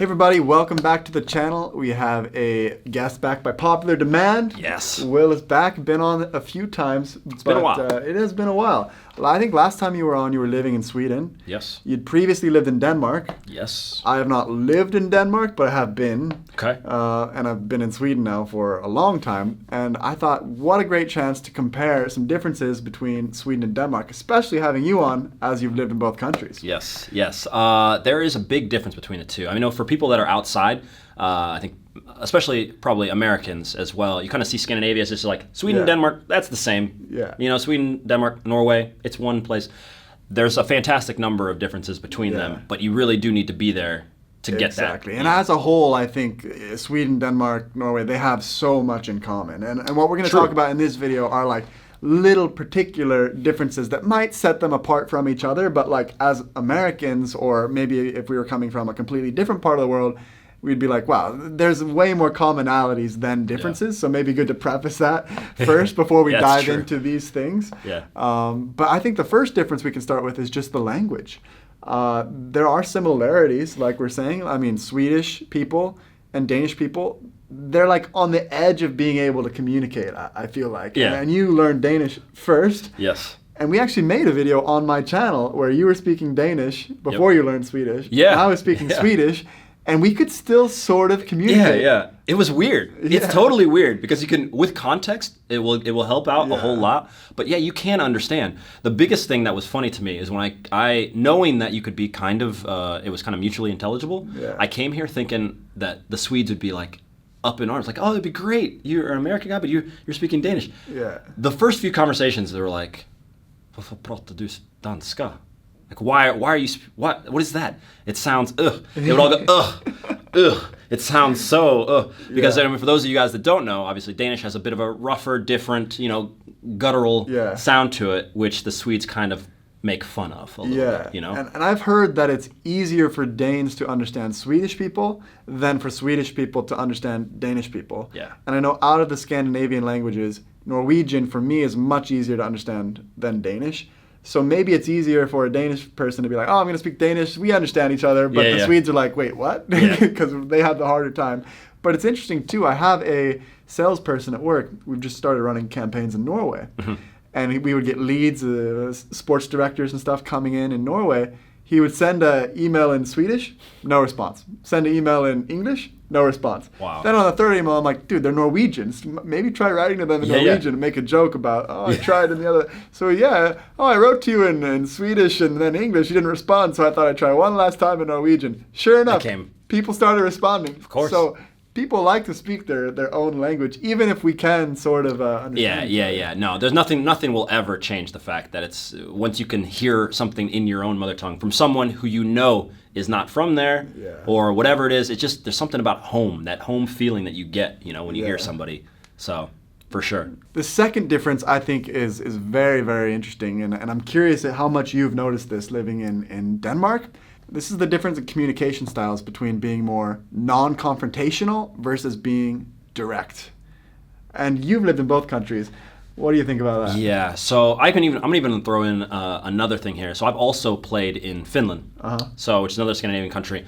Hey everybody, welcome back to the channel. We have a guest back by popular demand. Yes. Will is back, been on a few times. It's been a while. It has been a while. Well, I think last time you were on, you were living in Sweden. Yes. You'd previously lived in Denmark. Yes. I have not lived in Denmark, but I have been. Okay. And I've been in Sweden now for a long time. And I thought, what a great chance to compare some differences between Sweden and Denmark, especially having you on as you've lived in both countries. Yes. Yes. There is a big difference between the two. I mean, for people that are outside, I think, especially probably Americans as well, you kind of see Scandinavia as just like Sweden, Denmark, that's the same. Yeah. You know, Sweden, Denmark, Norway, it's one place. There's a fantastic number of differences between them, but you really do need to be there to get that. Exactly. And as a whole, I think Sweden, Denmark, Norway, they have so much in common. And what we're going to talk about in this video are like little particular differences that might set them apart from each other, but like as Americans, or maybe if we were coming from a completely different part of the world, we'd be like, wow, there's way more commonalities than differences. So maybe good to preface that first before we dive into these things. Yeah. But I think the first difference we can start with is just the language. There are similarities, like we're saying. I mean, Swedish people and Danish people, they're like on the edge of being able to communicate, I feel like. Yeah. And you learned Danish first. Yes. And we actually made a video on my channel where you were speaking Danish before you learned Swedish. Yeah. And I was speaking Swedish. And we could still sort of communicate. Yeah. It was weird. It's totally weird because you can, with context, it will help out a whole lot. But yeah, you can understand. The biggest thing that was funny to me is when I knowing that you could be kind of, it was kind of mutually intelligible. Yeah. I came here thinking that the Swedes would be like up in arms, like, oh, it'd be great. You're an American guy, but you're speaking Danish. Yeah. The first few conversations, they were like, varför pratar du danska? Like, why are you, what is that? It sounds, ugh. They would all go, ugh. It sounds so, ugh. Because I mean, for those of you guys that don't know, obviously Danish has a bit of a rougher, different, guttural sound to it, which the Swedes kind of make fun of a little bit, And I've heard that it's easier for Danes to understand Swedish people than for Swedish people to understand Danish people. Yeah. And I know out of the Scandinavian languages, Norwegian for me is much easier to understand than Danish. So maybe it's easier for a Danish person to be like, oh, I'm going to speak Danish. We understand each other. But the Swedes are like, wait, what? Because they have the harder time. But it's interesting, too. I have a salesperson at work. We've just started running campaigns in Norway. Mm-hmm. And we would get leads, sports directors and stuff coming in Norway. He would send an email in Swedish, no response. Send an email in English, no response. Wow. Then on the third email, I'm like, dude, they're Norwegians. Maybe try writing to them in Norwegian and make a joke about, I tried in the other. So I wrote to you in Swedish and then English. You didn't respond, so I thought I'd try one last time in Norwegian. Sure enough, people started responding. Of course. So people like to speak their own language, even if we can sort of understand. Yeah. No, there's nothing will ever change the fact that it's, once you can hear something in your own mother tongue from someone who is not from there or whatever it is, it's just, there's something about home, that home feeling that you get, when you hear somebody. So, for sure. The second difference I think is very, very interesting, and I'm curious at how much you've noticed this living in Denmark. This is the difference in communication styles between being more non-confrontational versus being direct. And you've lived in both countries. What do you think about that? Yeah, so I'm gonna even throw in another thing here. So I've also played in Finland, which is another Scandinavian country,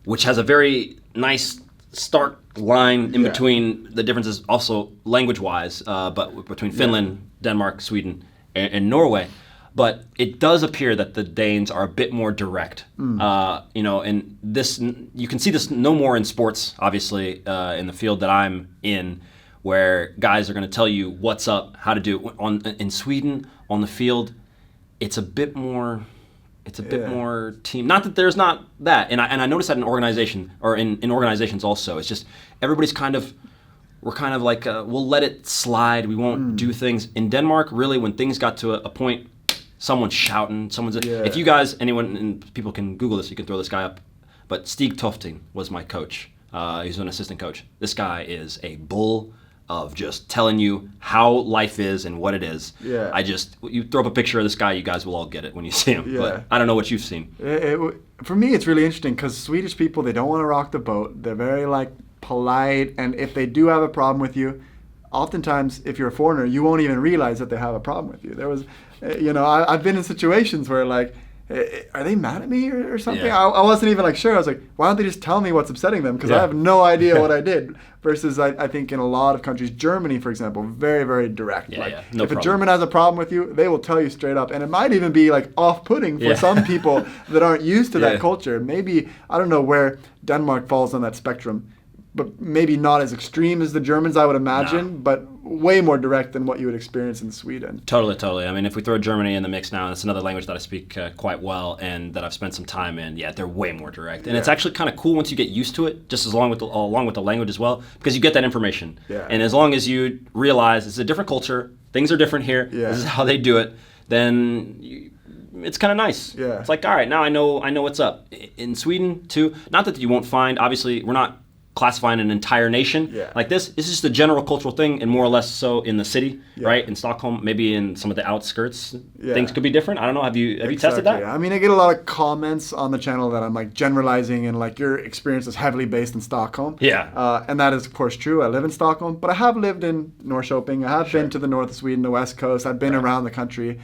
which has a very nice stark line in between the differences, also language-wise, but between Finland, Denmark, Sweden, and Norway. But it does appear that the Danes are a bit more direct, and this, you can see this no more in sports, obviously, in the field that I'm in, where guys are going to tell you what's up, how to do it. In Sweden, on the field, it's a bit more team. Not that there's not that, and I noticed that in organization or in organizations also. It's just everybody's we're kind of like we'll let it slide. We won't do things. In Denmark, really, when things got to a point. Someone's shouting. If you guys, anyone, and people can Google this, you can throw this guy up. But Stig Tofting was my coach. He's an assistant coach. This guy is a bull of just telling you how life is and what it is. Yeah. You throw up a picture of this guy, you guys will all get it when you see him. Yeah. But I don't know what you've seen. For me, it's really interesting because Swedish people, they don't want to rock the boat. They're very polite, and if they do have a problem with you, oftentimes, if you're a foreigner, you won't even realize that they have a problem with you. There was, I've been in situations where are they mad at me or something? Yeah. I wasn't even like sure. I was like, why don't they just tell me what's upsetting them? Because I have no idea what I did. Versus I think in a lot of countries, Germany, for example, very, very direct. Yeah, like, no if problem. a German has a problem with you, they will tell you straight up. And it might even be like off-putting for some people that aren't used to that culture. Maybe, I don't know where Denmark falls on that spectrum, but maybe not as extreme as the Germans, I would imagine, but way more direct than what you would experience in Sweden. Totally. I mean, if we throw Germany in the mix now, it's another language that I speak quite well and that I've spent some time in. Yeah, they're way more direct, and it's actually kind of cool once you get used to it, just along with the language as well, because you get that information. Yeah. And as long as you realize it's a different culture, things are different here. Yeah. This is how they do it. Then it's kind of nice. Yeah. It's like, all right, now I know what's up. In Sweden too. Not that you won't find. Obviously, we're not classifying an entire nation like this. It's just a general cultural thing, and more or less so in the city, right? In Stockholm, maybe in some of the outskirts, things could be different. I don't know. Have you tested that? I mean, I get a lot of comments on the channel that I'm like generalizing and like your experience is heavily based in Stockholm. Yeah. And that is of course true. I live in Stockholm, but I have lived in Norrköping. I have been to the north of Sweden, the west coast. I've been around the country.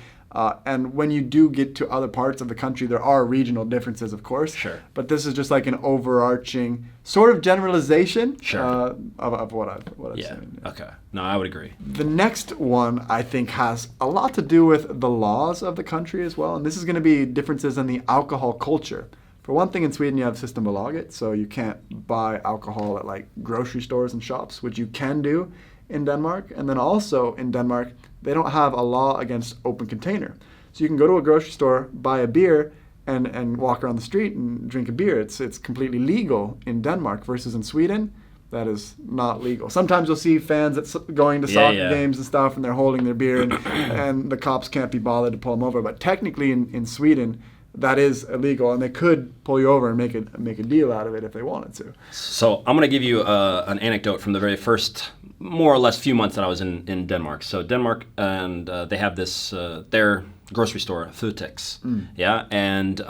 And when you do get to other parts of the country, there are regional differences, of course. Sure. But this is just like an overarching sort of generalization of what I've seen. Yeah. Okay. No, I would agree. The next one, I think, has a lot to do with the laws of the country as well. And this is going to be differences in the alcohol culture. For one thing, in Sweden, you have Systembolaget, so you can't buy alcohol at like grocery stores and shops, which you can do in Denmark. And then also in Denmark, they don't have a law against open container. So you can go to a grocery store, buy a beer, and walk around the street and drink a beer. It's completely legal in Denmark versus in Sweden, that is not legal. Sometimes you'll see fans going to soccer games and stuff, and they're holding their beer, and the cops can't be bothered to pull them over. But technically in Sweden, that is illegal, and they could pull you over and make a deal out of it if they wanted to. So I'm going to give you an anecdote from the very first, more or less, few months that I was in Denmark. So Denmark, and they have this, their grocery store, Føtex, and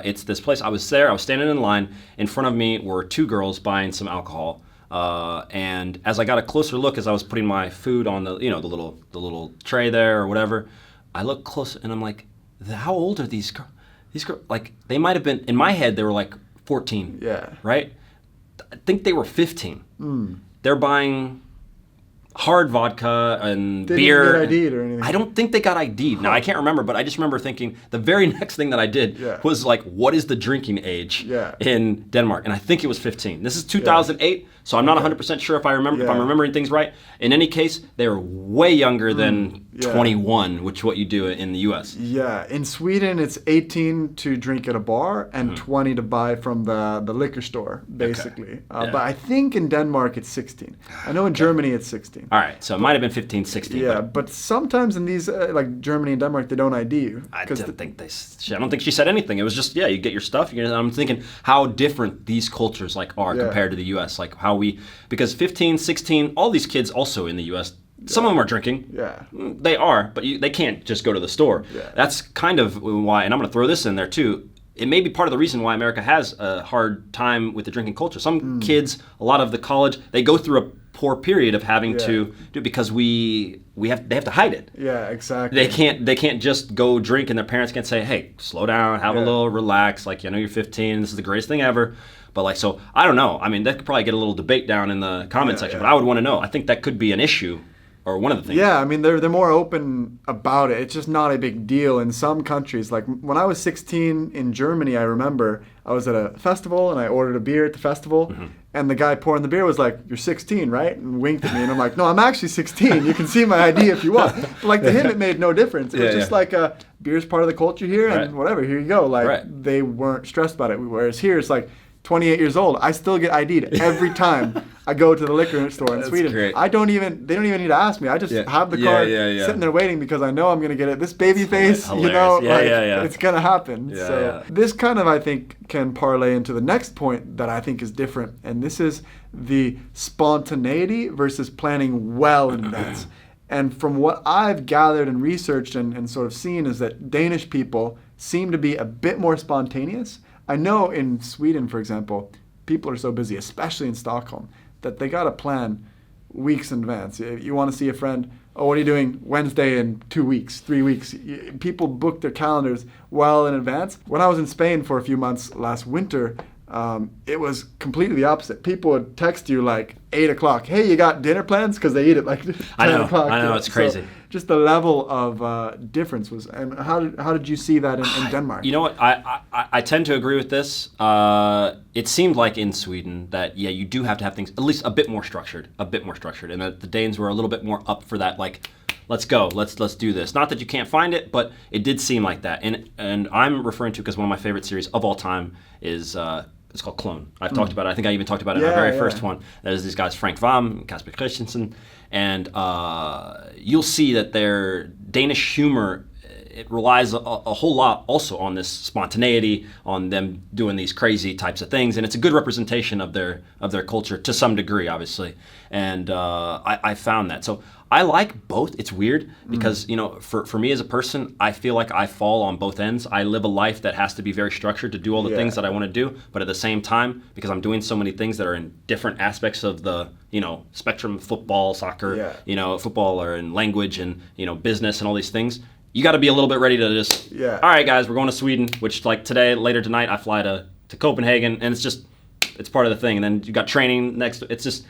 it's this place. I was there, I was standing in line. In front of me were two girls buying some alcohol. And as I got a closer look, as I was putting my food on the little tray there or whatever, I looked close and I'm like, how old are these girls? These girls, like, they might have been, in my head, they were like 14. Yeah. Right? I think they were 15. They're buying hard vodka and beer. Didn't get ID'd or anything. I don't think they got ID'd. Now, I can't remember, but I just remember thinking the very next thing that I did was like, what is the drinking age in Denmark? And I think it was 15. This is 2008, so I'm not 100% sure if I'm remembering things right. In any case, they were way younger than 21, which is what you do in the U.S. Yeah, in Sweden, it's 18 to drink at a bar and 20 to buy from the liquor store, basically. But I think in Denmark, it's 16. I know in Germany, it's 16. All right, so it might have been 15, 16. Yeah, but sometimes in these, like Germany and Denmark, they don't ID you. I don't think she said anything. It was just, you get your stuff. I'm thinking how different these cultures are compared to the U.S. Like how because 15, 16, all these kids also in the U.S., some of them are drinking. Yeah. They are, but they can't just go to the store. Yeah. That's kind of why, and I'm going to throw this in there too, it may be part of the reason why America has a hard time with the drinking culture. Some kids, a lot of the college, they go through a poor period of having to do it because they have to hide it. Yeah, exactly. They can't just go drink and their parents can't say, hey, slow down, have a little relax. Like, I know you're 15, this is the greatest thing ever. But so I don't know. I mean, that could probably get a little debate down in the comment section, but I would want to know. I think that could be an issue. Or one of the things. Yeah, I mean, they're more open about it. It's just not a big deal in some countries. Like when I was 16 in Germany, I remember I was at a festival and I ordered a beer at the festival, and the guy pouring the beer was like, "You're 16, right?" and winked at me, and I'm like, "No, I'm actually 16. You can see my ID if you want." But to him, it made no difference. It was just like beer's part of the culture here, and whatever. Here you go. They weren't stressed about it. Whereas here, it's like 28 years old, I still get ID'd every time I go to the liquor store in Sweden. Great. They don't even need to ask me. I just have the card sitting there waiting because I know I'm going to get it. This baby face, it's going to happen. This kind of, I think, can parlay into the next point that I think is different. And this is the spontaneity versus planning well in advance. And from what I've gathered and researched and sort of seen is that Danish people seem to be a bit more spontaneous. I know in Sweden, for example, people are so busy, especially in Stockholm, that they got to plan weeks in advance. If you want to see a friend oh, what are you doing Wednesday in 2 weeks, 3 weeks? People book their calendars well in advance. When I was in Spain for a few months last winter, it was completely the opposite. People would text you like 8 o'clock. Hey, you got dinner plans? Because they eat it like 10 o'clock. I know, it's crazy. So just the level of difference was. And how did you see that in Denmark? You know what? I tend to agree with this. It seemed like in Sweden that you do have to have things at least a bit more structured, and that the Danes were a little bit more up for that. Like, let's go, let's do this. Not that you can't find it, but it did seem like that. And I'm referring to because one of my favorite series of all time is. It's called Clone. I've talked about it. I think I even talked about it in our very first one. There's these guys, Frank Vam, Kasper Christensen, and you'll see that their Danish humor, it relies a whole lot also on this spontaneity, on them doing these crazy types of things, and it's a good representation of their culture to some degree, obviously. And I found that. So I like both. It's weird because, for me as a person, I feel like I fall on both ends. I live a life that has to be very structured to do all the things that I want to do, but at the same time, because I'm doing so many things that are in different aspects of the, spectrum, football, soccer, football or in language and, business and all these things, you got to be a little bit ready to just, all right, guys, we're going to Sweden, which like later tonight, I fly to Copenhagen, and it's part of the thing. And then you got training next. It's just,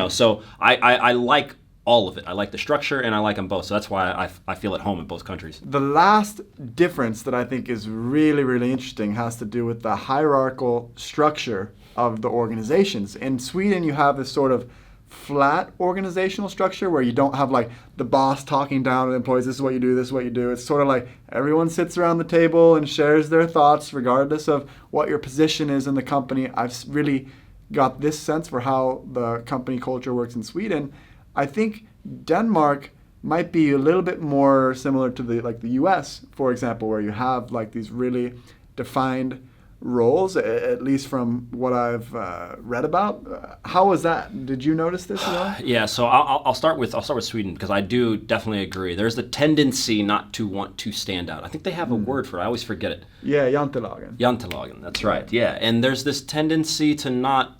so I like all of it. I like the structure, and I like them both. So that's why I feel at home in both countries. The last difference that I think is really, really interesting has to do with the hierarchical structure of the organizations. In Sweden, you have this sort of flat organizational structure where you don't have like the boss talking down to the employees, this is what you do, this is what you do. It's sort of like everyone sits around the table and shares their thoughts regardless of what your position is in the company. I've really got this sense for how the company culture works in Sweden. I think Denmark might be a little bit more similar to the US, for example, where you have like these really defined roles, at least from what I've read about. How was that? Did you notice this at all? Yeah, so I'll start with Sweden because I do definitely agree. There's the tendency not to want to stand out. I think they have a word for it. I always forget it. Yeah, jantelagen. Jantelagen, that's right. Yeah, and there's this tendency to not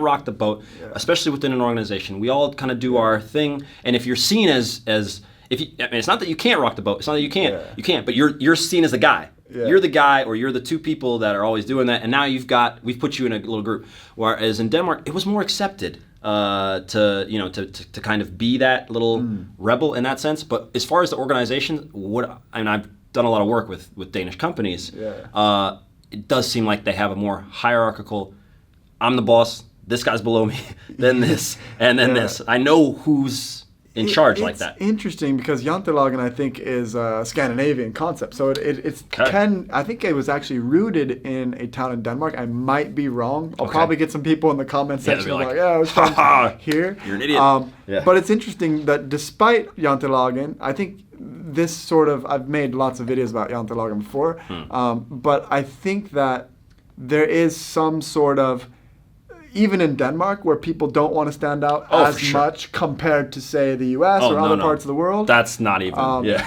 rock the boat, especially within an organization. We all kind of do our thing, and if you're seen as if you, it's not that you can't rock the boat. It's not that you can't. You can't, but you're seen as the guy. You're the guy, or you're the two people that are always doing that, and now we've put you in a little group. Whereas in Denmark, it was more accepted to kind of be that little rebel in that sense. But as far as the organization, I've done a lot of work with Danish companies. It does seem like they have a more hierarchical. I'm the boss. This guy's below me. Then this, and then this. I know who's in charge like that. It's interesting because jantelagen, I think, is a Scandinavian concept. So I think it was actually rooted in a town in Denmark. I might be wrong. I'll probably get some people in the comment section like, I was from here. You're an idiot. But it's interesting that despite jantelagen, I think this sort of, I've made lots of videos about jantelagen before, but I think that there is some sort of, even in Denmark, where people don't want to stand out as much compared to, say, the U.S. or other parts of the world. That's not even,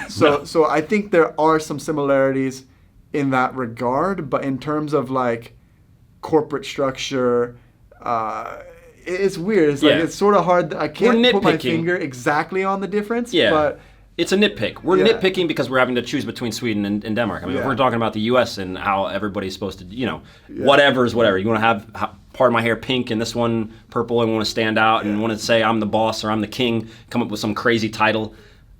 So I think there are some similarities in that regard, but in terms of, like, corporate structure, it's weird. It's like it's sort of hard. I can't put my finger exactly on the difference, but it's a nitpick. We're nitpicking because we're having to choose between Sweden and Denmark. I mean, if we're talking about the U.S. and how everybody's supposed to, whatever is whatever. You want to have part of my hair pink and this one purple and want to stand out and want to say I'm the boss or I'm the king, come up with some crazy title.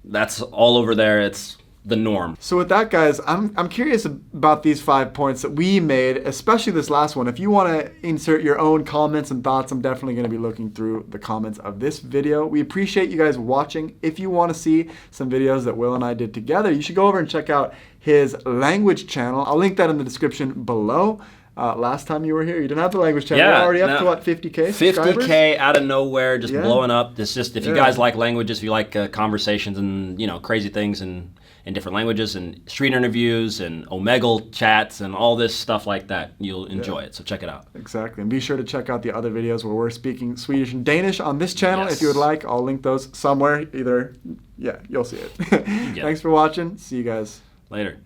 That's all over there. It's the norm. So with that, guys, I'm curious about these 5 points that we made, especially this last one. If you want to insert your own comments and thoughts, I'm definitely going to be looking through the comments of this video. We appreciate you guys watching. If you want to see some videos that Will and I did together, you should go over and check out his language channel. I'll link that in the description below. Last time you were here, you didn't have the language channel. You're already up to what, 50K subscribers? 50K out of nowhere, just blowing up. It's just, if you guys like languages, if you like conversations and crazy things and in different languages and street interviews and Omegle chats and all this stuff like that, you'll enjoy it. So check it out. Exactly. And be sure to check out the other videos where we're speaking Swedish and Danish on this channel if you would like. I'll link those somewhere. You'll see it. Thanks for watching. See you guys later.